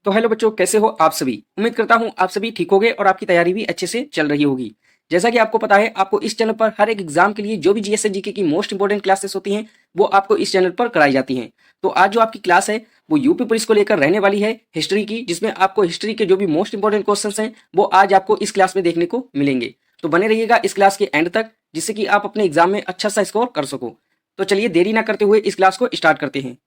तो हेलो बच्चों, कैसे हो आप सभी। उम्मीद करता हूं आप सभी ठीक होगे और आपकी तैयारी भी अच्छे से चल रही होगी। जैसा कि आपको पता है, आपको इस चैनल पर हर एक एग्जाम के लिए जो भी जीएस जीके की मोस्ट इंपोर्टेंट क्लासेस होती हैं वो आपको इस चैनल पर कराई जाती हैं। तो आज जो आपकी क्लास है वो यूपी पुलिस को लेकर रहने वाली है, हिस्ट्री की, जिसमें आपको हिस्ट्री के जो भी मोस्ट इंपोर्टेंट क्वेश्चन हैं वो आज आपको इस क्लास में देखने को मिलेंगे। तो बने रहिएगा इस क्लास के एंड तक, जिससे कि आप अपने एग्जाम में अच्छा सा स्कोर कर सको। तो चलिए देरी ना करते हुए इस क्लास को स्टार्ट करते हैं।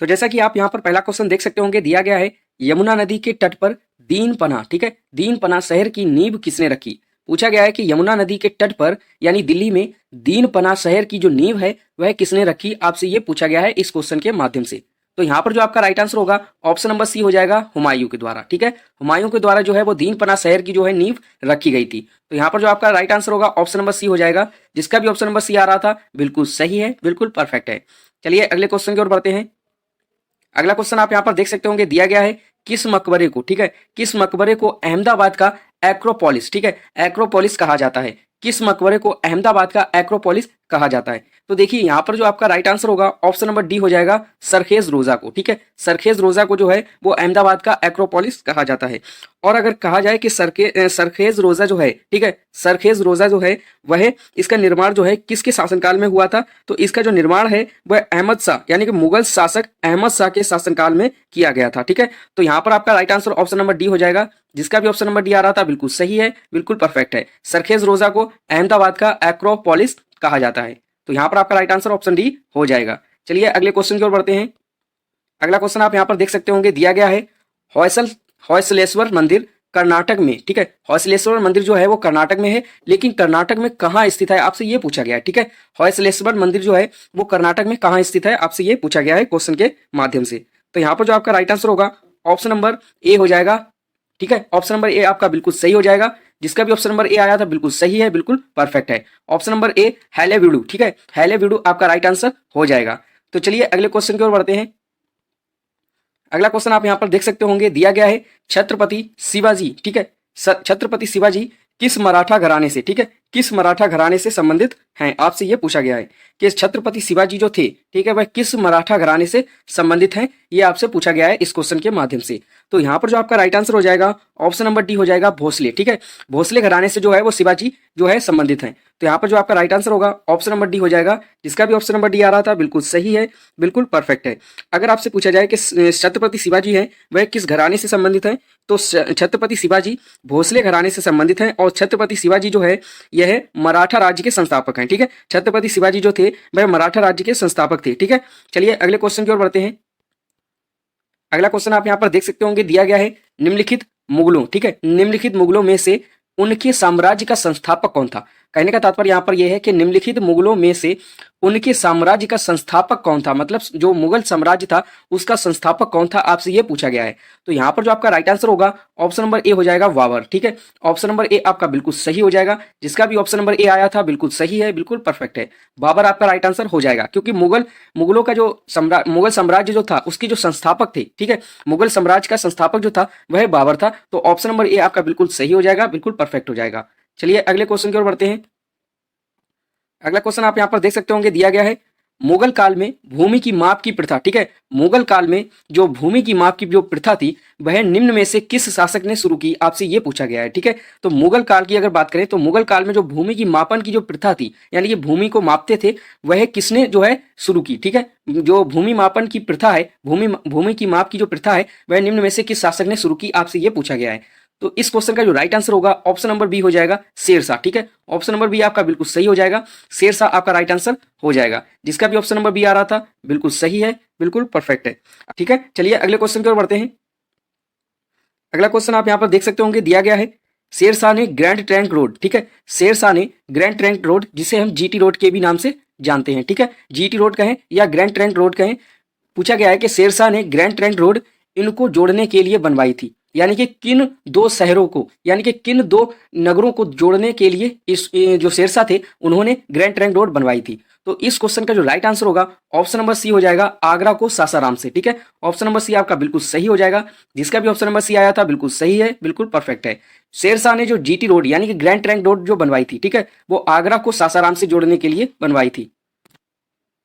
तो जैसा कि आप यहाँ पर पहला क्वेश्चन देख सकते होंगे, दिया गया है यमुना नदी के तट पर दीनपना, ठीक है, दीनपना शहर की नींव किसने रखी। पूछा गया है कि यमुना नदी के तट पर यानी दिल्ली में दीनपना शहर की जो नींव है वह किसने रखी, आपसे ये पूछा गया है इस क्वेश्चन के माध्यम से। तो यहाँ पर जो आपका राइट आंसर होगा ऑप्शन नंबर सी हो जाएगा, हुमायूं के द्वारा। ठीक है, हुमायूं के द्वारा जो है वो दीनपना शहर की जो है नींव रखी गई थी। तो यहाँ पर जो आपका राइट आंसर होगा ऑप्शन नंबर सी हो जाएगा, जिसका भी ऑप्शन नंबर सी आ रहा था बिल्कुल सही है, बिल्कुल परफेक्ट है। चलिए अगले क्वेश्चन की ओर बढ़ते हैं। अगला क्वेश्चन आप यहाँ पर देख सकते होंगे, दिया गया है किस मकबरे को, ठीक है, किस मकबरे को अहमदाबाद का एक्रोपोलिस, ठीक है, एक्रोपोलिस कहा जाता है। किस मकबरे को अहमदाबाद का एक्रोपोलिस कहा जाता है। तो देखिए यहाँ पर जो आपका राइट आंसर होगा ऑप्शन नंबर डी हो जाएगा, सरखेज रोजा को। ठीक है, सरखेज रोजा को जो है वो अहमदाबाद का एक्रोपोलिस कहा जाता है। और अगर कहा जाए कि सरखेज रोजा जो है, ठीक है, सरखेज रोजा जो है वह इसका निर्माण जो है किसके शासनकाल में हुआ था, तो इसका जो निर्माण है वह अहमद शाह यानी कि मुगल शासक अहमद शाह के शासनकाल में किया गया था। ठीक है, तो यहाँ पर आपका right answer option number D हो जाएगा, जिसका भी ऑप्शन नंबर डी आ रहा था बिल्कुल सही है, बिल्कुल परफेक्ट है। सरखेज रोजा को अहमदाबाद का एक्रोपोलिस कहा जाता है। तो यहाँ पर आपका राइट आंसर ऑप्शन डी हो जाएगा। चलिए अगले क्वेश्चन की ओर बढ़ते हैं। अगला क्वेश्चन आप यहाँ पर देख सकते होंगे, दिया गया है होयसलेश्वर मंदिर कर्नाटक में, ठीक है, होयसलेश्वर मंदिर जो है वो कर्नाटक में है, लेकिन कर्नाटक में कहाँ स्थित है आपसे ये पूछा गया है। ठीक है, होयसलेश्वर मंदिर जो है वो कर्नाटक में कहाँ स्थित है आपसे ये पूछा गया है क्वेश्चन के माध्यम से। तो यहाँ पर जो आपका राइट आंसर होगा ऑप्शन नंबर ए हो जाएगा। ठीक है, ऑप्शन नंबर ए आपका बिल्कुल सही हो जाएगा, जिसका भी ऑप्शन नंबर ए आया था बिल्कुल सही है, बिल्कुल परफेक्ट है। ऑप्शन नंबर ए हैलेवीडू, ठीक है, हैलेवीडू आपका राइट आंसर हो जाएगा। तो चलिए अगले क्वेश्चन की ओर बढ़ते हैं। अगला क्वेश्चन आप यहाँ पर देख सकते होंगे, दिया गया है छत्रपति शिवाजी, ठीक है, छत्रपति शिवाजी किस मराठा घराने से, ठीक है, किस मराठा घराने से संबंधित हैं, आपसे यह पूछा गया है कि छत्रपति शिवाजी जो थे, ठीक है, वह किस मराठा घराने से संबंधित हैं, ये आपसे पूछा गया है इस क्वेश्चन के माध्यम से। तो यहाँ पर जो आपका राइट आंसर हो जाएगा ऑप्शन नंबर डी हो जाएगा, भोसले। ठीक है, भोसले घराने से जो है वो शिवाजी जो है संबंधित हैं। तो यहाँ पर जो आपका राइट आंसर होगा ऑप्शन नंबर डी हो जाएगा, जिसका भी ऑप्शन नंबर डी आ रहा था बिल्कुल सही है, बिल्कुल परफेक्ट है। अगर आपसे पूछा जाए कि छत्रपति शिवाजी हैं वह किस घराने से संबंधित हैं, तो छत्रपति शिवाजी भोसले घराने से संबंधित हैं। और छत्रपति शिवाजी जो है यह मराठा राज्य के संस्थापक हैं। ठीक है, छत्रपति शिवाजी जो थे वह मराठा राज्य के संस्थापक थे। ठीक है, चलिए अगले क्वेश्चन की ओर बढ़ते हैं। अगला क्वेश्चन आप यहाँ पर देख सकते होंगे, दिया गया है निम्नलिखित मुगलों, ठीक है, निम्नलिखित मुगलों में से उनके साम्राज्य का संस्थापक कौन था। कहने का तात्पर्य यहाँ पर यह है कि निम्नलिखित मुगलों में से उनके साम्राज्य का संस्थापक कौन था, मतलब जो मुगल साम्राज्य था उसका संस्थापक कौन था, आपसे यह पूछा गया है। तो यहाँ पर जो आपका राइट आंसर होगा ऑप्शन नंबर ए हो जाएगा, बाबर। ठीक है, ऑप्शन नंबर ए आपका बिल्कुल सही हो जाएगा, जिसका भी ऑप्शन नंबर ए आया था बिल्कुल सही है, बिल्कुल परफेक्ट है। बाबर आपका राइट आंसर हो जाएगा, क्योंकि मुगलों का जो मुगल साम्राज्य जो था उसके जो संस्थापक थे, ठीक है, मुगल साम्राज्य का संस्थापक जो था वह बाबर था। तो ऑप्शन नंबर ए आपका बिल्कुल सही हो जाएगा, बिल्कुल परफेक्ट हो जाएगा। चलिए अगले क्वेश्चन की ओर बढ़ते हैं। अगला क्वेश्चन आप यहाँ पर देख सकते होंगे, दिया गया है मुगल काल में भूमि की माप की प्रथा, ठीक है, मुगल काल में जो भूमि की माप की जो प्रथा थी वह निम्न में से किस शासक ने शुरू की, आपसे ये पूछा गया है। ठीक है, तो मुगल काल की अगर बात करें तो मुगल काल में जो भूमि की मापन की जो प्रथा थी यानी कि भूमि को मापते थे वह किसने जो है शुरू की। ठीक है, जो भूमि मापन की प्रथा है, भूमि की माप की जो प्रथा है वह निम्न में से किस शासक ने शुरू की, आपसे ये पूछा गया है। तो इस क्वेश्चन का जो राइट आंसर होगा ऑप्शन नंबर बी हो जाएगा, शेरशाह। ठीक है, ऑप्शन नंबर बी आपका बिल्कुल सही हो जाएगा, शेरशाह आपका राइट आंसर हो जाएगा, जिसका भी ऑप्शन नंबर बी आ रहा था बिल्कुल सही है, बिल्कुल परफेक्ट है। ठीक है, चलिए अगले क्वेश्चन की ओर बढ़ते हैं। अगला क्वेश्चन आप यहाँ पर देख सकते होंगे, दिया गया है शेरशाह ने ग्रैंड ट्रंक रोड, ठीक है, शेरशाह ने ग्रैंड ट्रंक रोड जिसे हम जीटी रोड के भी नाम से जानते हैं, ठीक है, जीटी रोड कहें या ग्रैंड ट्रंक रोड कहें, पूछा गया है कि शेरशाह ने ग्रैंड ट्रंक रोड इनको जोड़ने के लिए बनवाई थी, यानी कि किन दो शहरों को यानी कि किन दो नगरों को जोड़ने के लिए इस जो शेरशाह थे उन्होंने ग्रैंड ट्रंक रोड बनवाई थी। तो इस क्वेश्चन का जो राइट आंसर होगा ऑप्शन नंबर सी हो जाएगा, आगरा को सासाराम से। ठीक है, ऑप्शन नंबर सी आपका बिल्कुल सही हो जाएगा, जिसका भी ऑप्शन नंबर सी आया था बिल्कुल सही है, बिल्कुल परफेक्ट है। शेरशाह ने जो जीटी रोड यानी कि ग्रैंड ट्रंक रोड जो बनवाई थी, ठीक है, वो आगरा को सासाराम से जोड़ने के लिए बनवाई थी।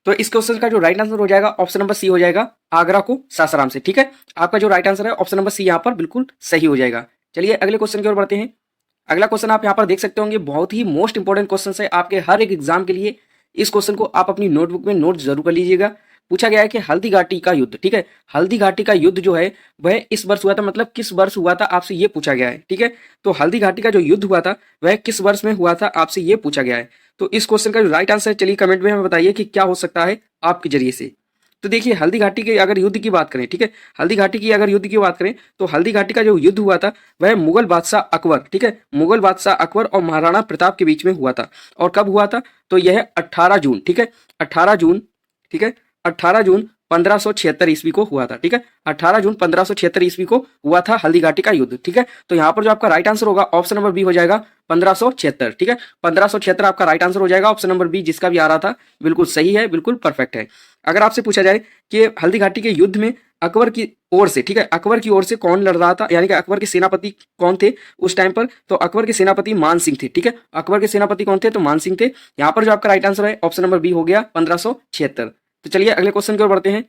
तो इस क्वेश्चन का जो राइट आंसर हो जाएगा ऑप्शन नंबर सी हो जाएगा, आगरा को सासाराम से। ठीक है, आपका जो राइट आंसर है ऑप्शन नंबर सी यहाँ पर बिल्कुल सही हो जाएगा। चलिए अगले क्वेश्चन की ओर बढ़ते हैं। अगला क्वेश्चन आप यहाँ पर देख सकते होंगे, बहुत ही मोस्ट इंपॉर्टेंट क्वेश्चन है आपके हर एक एग्जाम के लिए। इस क्वेश्चन को आप अपनी नोटबुक में नोट जरूर कर लीजिएगा। पूछा गया है कि हल्दी घाटी का युद्ध, ठीक है, हल्दी घाटी का युद्ध जो है वह इस वर्ष हुआ था, मतलब किस वर्ष हुआ था आपसे ये पूछा गया है। ठीक है, तो हल्दी घाटी का जो युद्ध हुआ था वह किस वर्ष में हुआ था आपसे ये पूछा गया है। तो इस क्वेश्चन का जो राइट आंसर है, चलिए कमेंट में हमें बताइए कि क्या हो सकता है आपके जरिए से। तो देखिए हल्दी घाटी के अगर युद्ध की बात करें, ठीक है, हल्दी घाटी की अगर युद्ध की बात करें तो हल्दी घाटी का जो युद्ध हुआ था वह मुगल बादशाह अकबर, ठीक है, मुगल बादशाह अकबर और महाराणा प्रताप के बीच में हुआ था। और कब हुआ था, तो यह 18 जून, ठीक है, 18 जून, ठीक है, 18 जून 1576 ईस्वी को हुआ था। ठीक है, 18 जून 1576 ईस्वी को हुआ था हल्दी घाटी का युद्ध। ठीक है, तो यहाँ पर जो आपका राइट आंसर होगा ऑप्शन नंबर बी हो जाएगा 1576। ठीक है, 1576 आपका राइट आंसर हो जाएगा। ऑप्शन नंबर बी जिसका भी आ रहा था बिल्कुल सही है, बिल्कुल परफेक्ट है। अगर आपसे पूछा जाए कि हल्दी घाटी के युद्ध में अकबर की ओर से, ठीक है, अकबर की ओर से कौन लड़ रहा था, यानी कि अकबर के सेनापति कौन थे उस टाइम पर, तो अकबर के सेनापति मान सिंह थे। ठीक है, अकबर के सेनापति कौन थे, तो मान सिंह थे। यहाँ पर जो आपका राइट आंसर है ऑप्शन नंबर बी हो गया 1576। तो चलिए अगले क्वेश्चन की ओर बढ़ते हैं।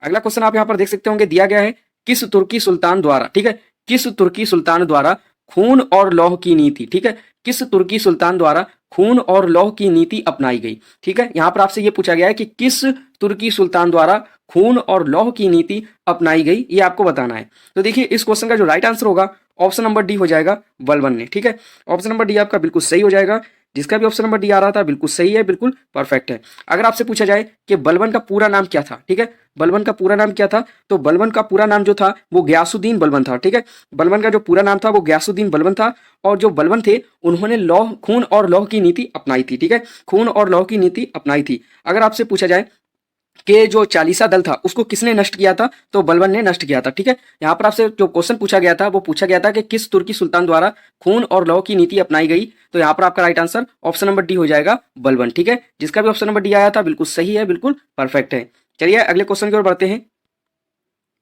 अगला क्वेश्चन आप यहाँ पर देख सकते होंगे, दिया गया है किस तुर्की सुल्तान द्वारा, ठीक है, किस तुर्की सुल्तान द्वारा खून और लौह की नीति, ठीक है, किस तुर्की सुल्तान द्वारा खून और लौह की नीति अपनाई गई। ठीक है, यहां पर आपसे यह पूछा गया है कि किस तुर्की सुल्तान द्वारा खून और लौह की नीति अपनाई गई, ये आपको बताना है। तो देखिए इस क्वेश्चन का जो राइट आंसर होगा ऑप्शन नंबर डी हो जाएगा, बलबन ने। ठीक है, ऑप्शन नंबर डी आपका बिल्कुल सही हो जाएगा। जिसका भी ऑप्शन नंबर डी आ रहा था बिल्कुल सही है, बिल्कुल परफेक्ट है। अगर आपसे पूछा जाए कि बलबन का पूरा नाम क्या था, ठीक है, बलबन का पूरा नाम क्या था, तो बलबन का पूरा नाम जो था वो गयासुद्दीन बलबन था। ठीक है, बलबन का जो पूरा नाम था वो गयासुद्दीन बलबन था। और जो बलबन थे उन्होंने लौह, खून और लौह की नीति अपनाई थी। ठीक है, खून और लौह की नीति अपनाई थी। अगर आपसे पूछा जाए कि जो चालीसा दल था उसको किसने नष्ट किया था, तो बलबन ने नष्ट किया था। ठीक है, यहाँ पर आपसे जो क्वेश्चन पूछा गया था वो पूछा गया था कि किस तुर्की सुल्तान द्वारा खून और लौह की नीति अपनाई गई, तो यहाँ पर आपका right answer option number D हो जाएगा, बलबन। ठीक है, जिसका भी ऑप्शन नंबर डी आया था बिल्कुल सही है, बिल्कुल परफेक्ट है। चलिए अगले क्वेश्चन की ओर बढ़ते हैं।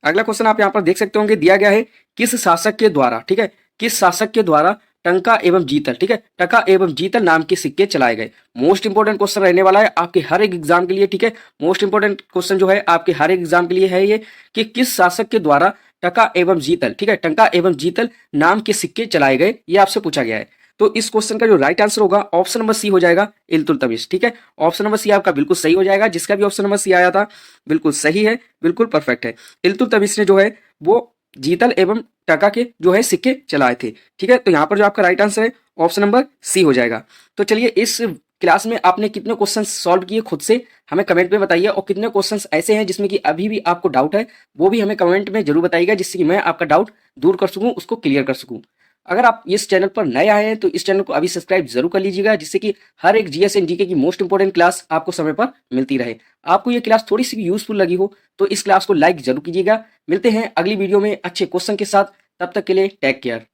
अगला क्वेश्चन आप यहाँ पर देख सकते होंगे, दिया गया है किस शासक के द्वारा, ठीक है, किस शासक के द्वारा टंका एवं जीतल, ठीक है, टका एवं जीतल नाम के सिक्के चलाए गए। मोस्ट इंपोर्टेंट क्वेश्चन रहने वाला है आपके हर एक एग्जाम के लिए। ठीक है, मोस्ट इंपोर्टेंट क्वेश्चन जो है आपके हर एक एग्जाम के लिए है ये, कि किस शासक के द्वारा टका एवं जीतल, ठीक है, टंका एवं जीतल नाम के सिक्के चलाए गए, ये आपसे पूछा गया है। तो इस क्वेश्चन का जो राइट आंसर होगा ऑप्शन नंबर सी हो जाएगा, इल्तुतमिश। ठीक है, ऑप्शन नंबर सी आपका बिल्कुल सही हो जाएगा। जिसका भी ऑप्शन नंबर सी आया था बिल्कुल सही है, बिल्कुल परफेक्ट है। इल्तुतमिश ने जो है वो जीतल एवं टका के जो है सिक्के चलाए थे। ठीक है, तो यहाँ पर जो आपका राइट आंसर है ऑप्शन नंबर सी हो जाएगा। तो चलिए इस क्लास में आपने कितने क्वेश्चन सॉल्व किए खुद से हमें कमेंट में बताइए, और कितने क्वेश्चंस ऐसे हैं जिसमें कि अभी भी आपको डाउट है वो भी हमें कमेंट में जरूर बताइएगा, जिससे कि मैं आपका डाउट दूर कर सकूं, उसको क्लियर कर सकूं। अगर आप इस चैनल पर नए आए हैं तो इस चैनल को अभी सब्सक्राइब जरूर कर लीजिएगा, जिससे कि हर एक जीएस एंड जीके की मोस्ट इंपोर्टेंट क्लास आपको समय पर मिलती रहे। आपको ये क्लास थोड़ी सी भी यूजफुल लगी हो तो इस क्लास को लाइक जरूर कीजिएगा। मिलते हैं अगली वीडियो में अच्छे क्वेश्चन के साथ, तब तक के लिए टेक केयर।